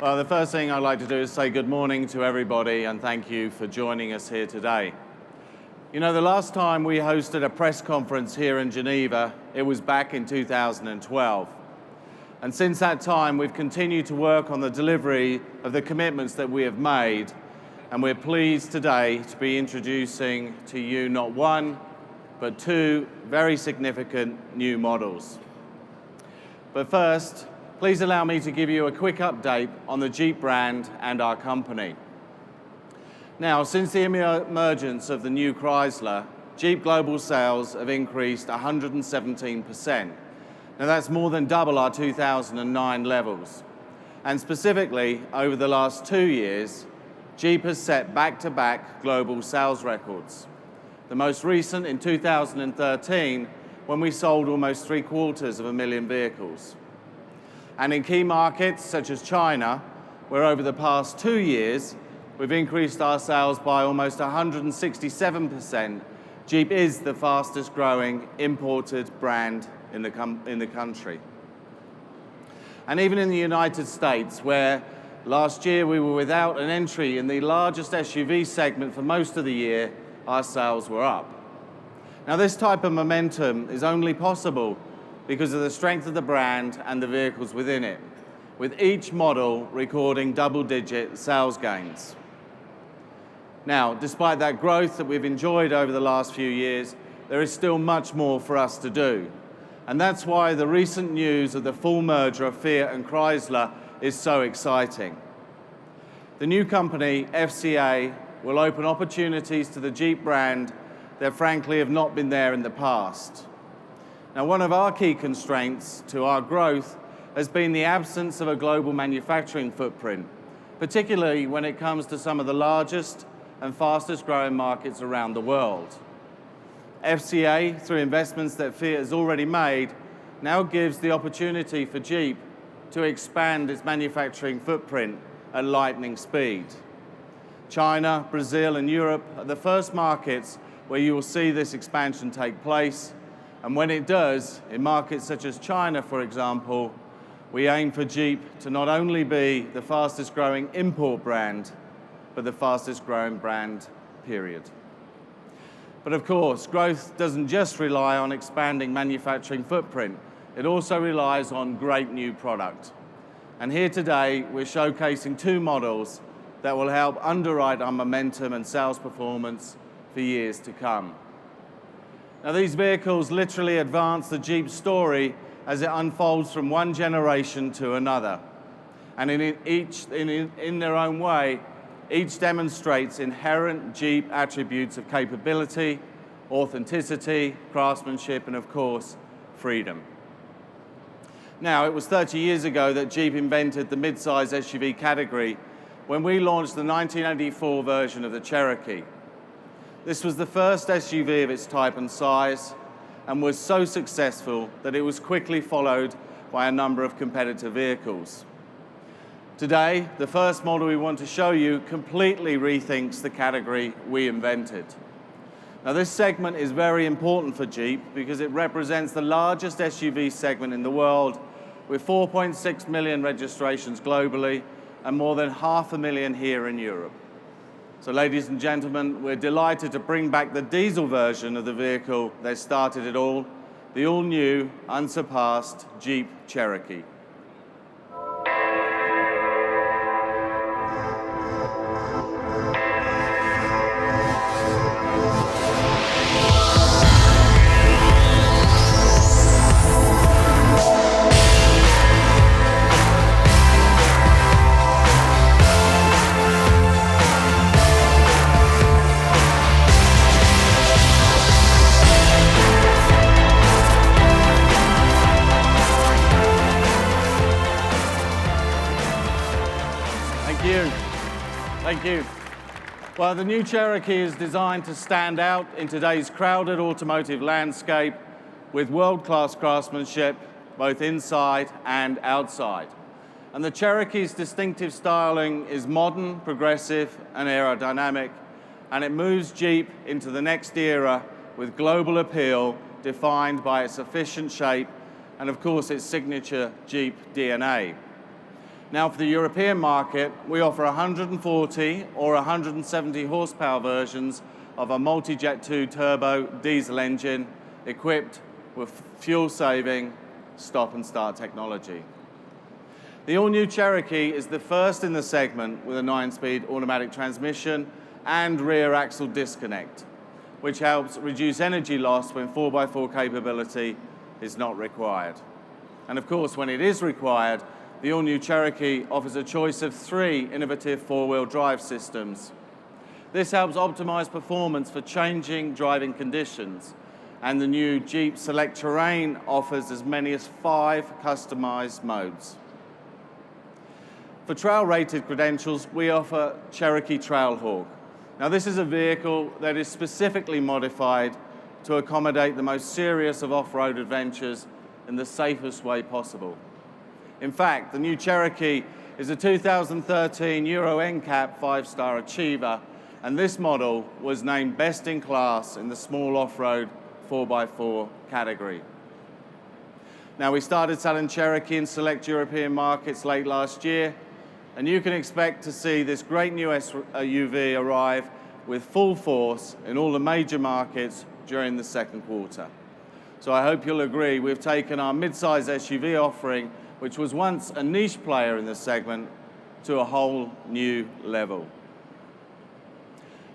Well, the first thing I'd like to do is say good morning to everybody and thank you for joining us here today. You know, the last time we hosted a press conference here in Geneva, it was back in 2012. And since that time, we've continued to work on the delivery of the commitments that we have made. And we're pleased today to be introducing to you not one, but two very significant new models. But first, please allow me to give you a quick update on the Jeep brand and our company. Now, since the emergence of the new Chrysler, Jeep global sales have increased 117%. Now, that's more than double our 2009 levels. And specifically, over the last 2 years, Jeep has set back-to-back global sales records. The most recent in 2013, when we sold almost 750,000 vehicles. And in key markets such as China, where over the past 2 years, we've increased our sales by almost 167%, Jeep is the fastest growing imported brand in the country. And even in the United States, where last year we were without an entry in the largest SUV segment for most of the year, our sales were up. Now, this type of momentum is only possible because of the strength of the brand and the vehicles within it, with each model recording double-digit sales gains. Now, despite that growth that we've enjoyed over the last few years, there is still much more for us to do. And that's why the recent news of the full merger of Fiat and Chrysler is so exciting. The new company, FCA, will open opportunities to the Jeep brand that frankly have not been there in the past. Now, one of our key constraints to our growth has been the absence of a global manufacturing footprint, particularly when it comes to some of the largest and fastest growing markets around the world. FCA, through investments that Fiat has already made, now gives the opportunity for Jeep to expand its manufacturing footprint at lightning speed. China, Brazil, and Europe are the first markets where you will see this expansion take place. And when it does, in markets such as China, for example, we aim for Jeep to not only be the fastest growing import brand, but the fastest growing brand, period. But of course, growth doesn't just rely on expanding manufacturing footprint. It also relies on great new product. And here today, we're showcasing two models that will help underwrite our momentum and sales performance for years to come. Now, these vehicles literally advance the Jeep story as it unfolds from one generation to another. And in their own way, each demonstrates inherent Jeep attributes of capability, authenticity, craftsmanship, and of course, freedom. Now, it was 30 years ago that Jeep invented the mid-size SUV category when we launched the 1984 version of the Cherokee. This was the first SUV of its type and size and was so successful that it was quickly followed by a number of competitor vehicles. Today, the first model we want to show you completely rethinks the category we invented. Now, this segment is very important for Jeep because it represents the largest SUV segment in the world, with 4.6 million registrations globally and more than 500,000 here in Europe. So, ladies and gentlemen, we're delighted to bring back the diesel version of the vehicle that started it all, the all-new, unsurpassed Jeep Cherokee. Thank you. Well, the new Cherokee is designed to stand out in today's crowded automotive landscape with world-class craftsmanship, both inside and outside. And the Cherokee's distinctive styling is modern, progressive, and aerodynamic, and it moves Jeep into the next era with global appeal defined by its efficient shape and, of course, its signature Jeep DNA. Now for the European market, we offer 140 or 170 horsepower versions of a multi-jet 2 turbo diesel engine equipped with fuel-saving stop and start technology. The all-new Cherokee is the first in the segment with a 9-speed automatic transmission and rear axle disconnect, which helps reduce energy loss when 4x4 capability is not required. And of course, when it is required, the all-new Cherokee offers a choice of 3 innovative 4-wheel drive systems. This helps optimize performance for changing driving conditions, and the new Jeep Select Terrain offers as many as 5 customized modes. For trail-rated credentials, we offer Cherokee Trailhawk. Now, this is a vehicle that is specifically modified to accommodate the most serious of off-road adventures in the safest way possible. In fact, the new Cherokee is a 2013 Euro NCAP 5-star achiever, and this model was named best in class in the small off-road 4x4 category. Now, we started selling Cherokee in select European markets late last year, and you can expect to see this great new SUV arrive with full force in all the major markets during the second quarter. So I hope you'll agree we've taken our mid-size SUV offering, which was once a niche player in this segment, to a whole new level.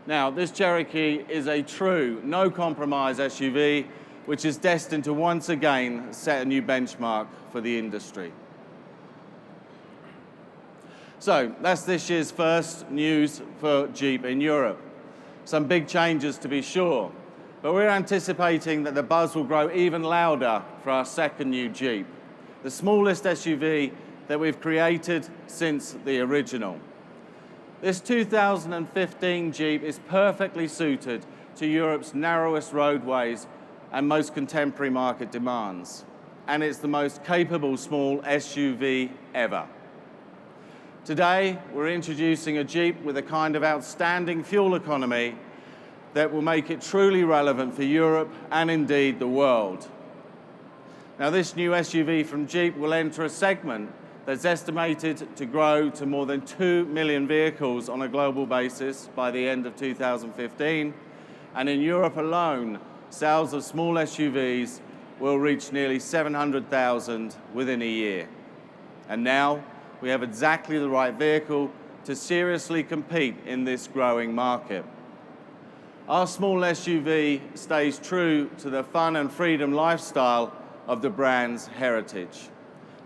Now, this Cherokee is a true, no-compromise SUV, which is destined to once again set a new benchmark for the industry. So, that's this year's first news for Jeep in Europe. Some big changes to be sure, but we're anticipating that the buzz will grow even louder for our second new Jeep, the smallest SUV that we've created since the original. This 2015 Jeep is perfectly suited to Europe's narrowest roadways and most contemporary market demands, and it's the most capable small SUV ever. Today, we're introducing a Jeep with a kind of outstanding fuel economy that will make it truly relevant for Europe and indeed the world. Now, this new SUV from Jeep will enter a segment that's estimated to grow to more than 2 million vehicles on a global basis by the end of 2015. And in Europe alone, sales of small SUVs will reach nearly 700,000 within a year. And now, we have exactly the right vehicle to seriously compete in this growing market. Our small SUV stays true to the fun and freedom lifestyle of the brand's heritage,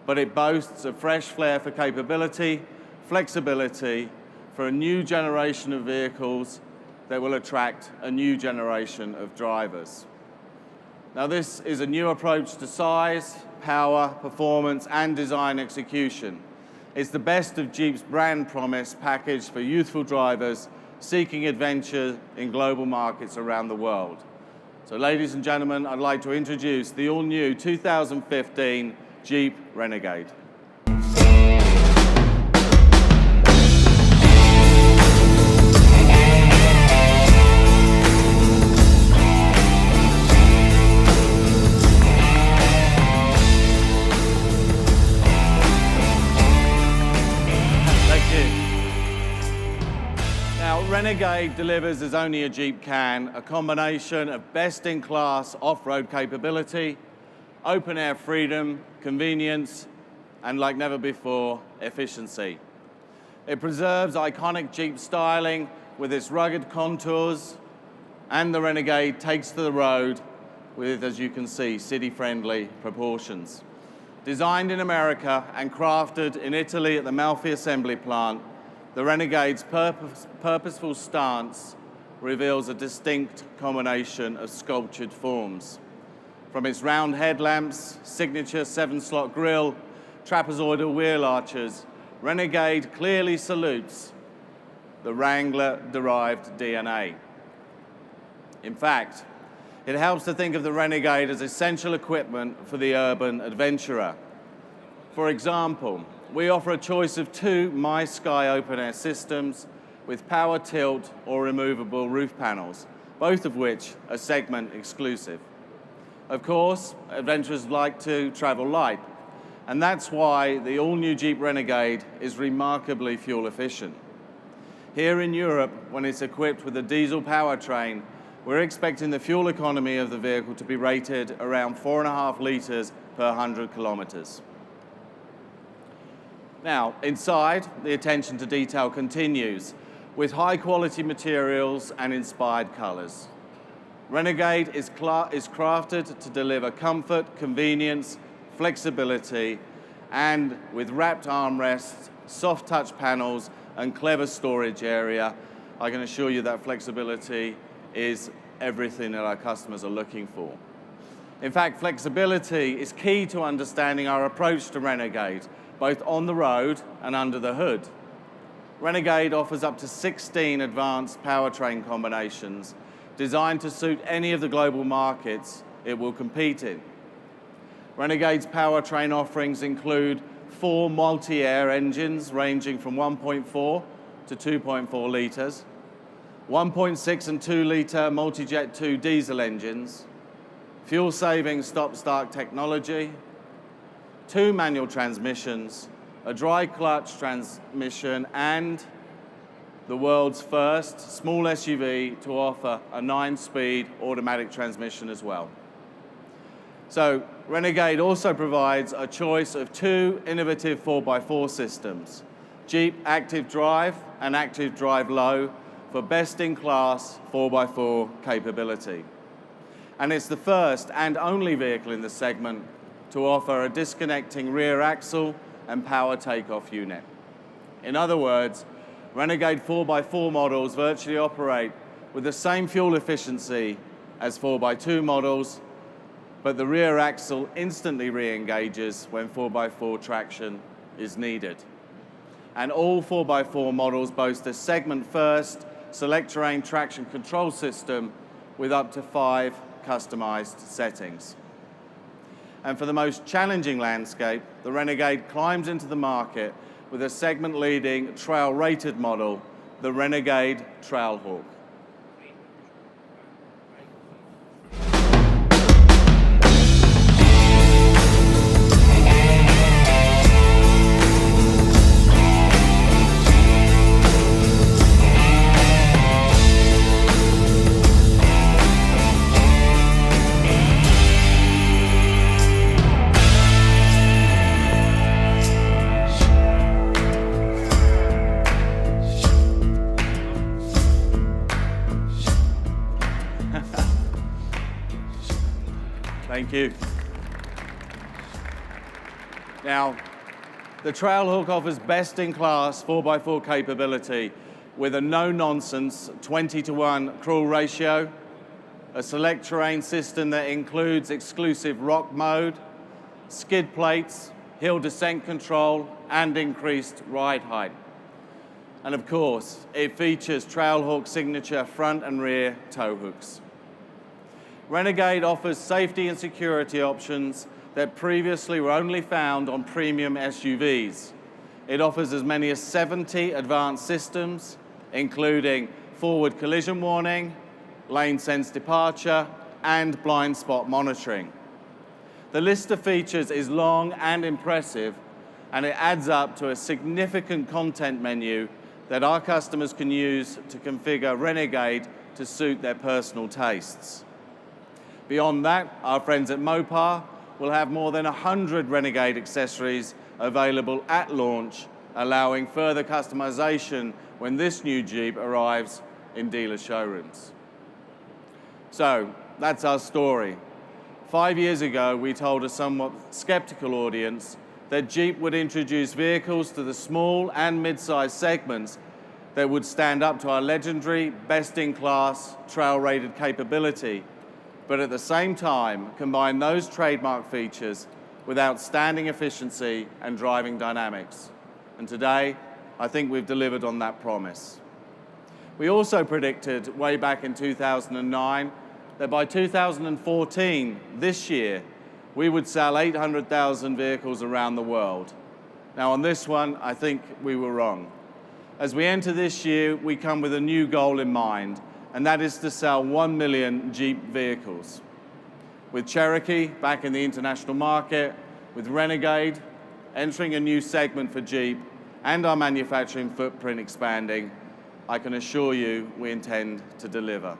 but it boasts a fresh flair for capability, flexibility for a new generation of vehicles that will attract a new generation of drivers. Now, this is a new approach to size, power, performance, and design execution. It's the best of Jeep's brand promise packaged for youthful drivers seeking adventure in global markets around the world. So, ladies and gentlemen, I'd like to introduce the all-new 2015 Jeep Renegade. Renegade delivers as only a Jeep can, a combination of best-in-class off-road capability, open-air freedom, convenience, and like never before, efficiency. It preserves iconic Jeep styling with its rugged contours, and the Renegade takes to the road with, as you can see, city-friendly proportions. Designed in America and crafted in Italy at the Malfi assembly plant, the Renegade's purposeful stance reveals a distinct combination of sculptured forms. From its round headlamps, signature 7-slot grille, trapezoidal wheel arches, Renegade clearly salutes the Wrangler-derived DNA. In fact, it helps to think of the Renegade as essential equipment for the urban adventurer. For example, we offer a choice of 2 MySky open-air systems with power tilt or removable roof panels, both of which are segment exclusive. Of course, adventurers like to travel light, And that's why the all-new Jeep Renegade is remarkably fuel efficient. Here in Europe, when it's equipped with a diesel powertrain, we're expecting the fuel economy of the vehicle to be rated around 4.5 litres per 100 kilometres. Now, inside, the attention to detail continues with high-quality materials and inspired colours. Renegade is crafted to deliver comfort, convenience, flexibility, and with wrapped armrests, soft touch panels, and clever storage area, I can assure you that flexibility is everything that our customers are looking for. In fact, flexibility is key to understanding our approach to Renegade, both on the road and under the hood. Renegade offers up to 16 advanced powertrain combinations designed to suit any of the global markets it will compete in. Renegade's powertrain offerings include 4 multi-air engines ranging from 1.4 to 2.4 litres, 1.6 and 2 litre multi-jet 2 diesel engines, fuel-saving stop-start technology, 2 manual transmissions, a dry clutch transmission, and the world's first small SUV to offer a 9-speed automatic transmission as well. So Renegade also provides a choice of 2 innovative 4x4 systems, Jeep Active Drive and Active Drive Low, for best-in-class 4x4 capability. And it's the first and only vehicle in the segment to offer a disconnecting rear axle and power takeoff unit. In other words, Renegade 4x4 models virtually operate with the same fuel efficiency as 4x2 models, but the rear axle instantly re-engages when 4x4 traction is needed. And all 4x4 models boast a segment-first select terrain traction control system with up to 5 customized settings. And for the most challenging landscape, the Renegade climbs into the market with a segment-leading trail-rated model, the Renegade Trailhawk. Thank you. Now, the Trailhawk offers best-in-class 4x4 capability with a no-nonsense 20-to-1 cruise ratio, a select terrain system that includes exclusive rock mode, skid plates, hill descent control, and increased ride height. And of course, it features Trailhawk signature front and rear tow hooks. Renegade offers safety and security options that previously were only found on premium SUVs. It offers as many as 70 advanced systems, including forward collision warning, lane sense departure, and blind spot monitoring. The list of features is long and impressive, and it adds up to a significant content menu that our customers can use to configure Renegade to suit their personal tastes. Beyond that, our friends at Mopar will have more than 100 Renegade accessories available at launch, allowing further customization when this new Jeep arrives in dealer showrooms. So, that's our story. 5 years ago, we told a somewhat skeptical audience that Jeep would introduce vehicles to the small and mid-sized segments that would stand up to our legendary, best-in-class, trail-rated capability, but at the same time, combine those trademark features with outstanding efficiency and driving dynamics. And today, I think we've delivered on that promise. We also predicted way back in 2009 that by 2014, this year, we would sell 800,000 vehicles around the world. Now on this one, I think we were wrong. As we enter this year, we come with a new goal in mind, and that is to sell 1 million Jeep vehicles. With Cherokee back in the international market, with Renegade, entering a new segment for Jeep, and our manufacturing footprint expanding, I can assure you we intend to deliver.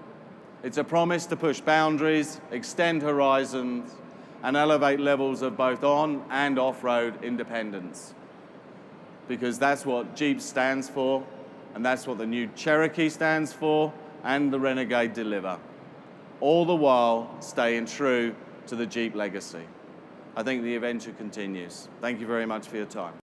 It's a promise to push boundaries, extend horizons, and elevate levels of both on and off-road independence. Because that's what Jeep stands for, and that's what the new Cherokee stands for, and the Renegade deliver. All the while staying true to the Jeep legacy. I think the adventure continues. Thank you very much for your time.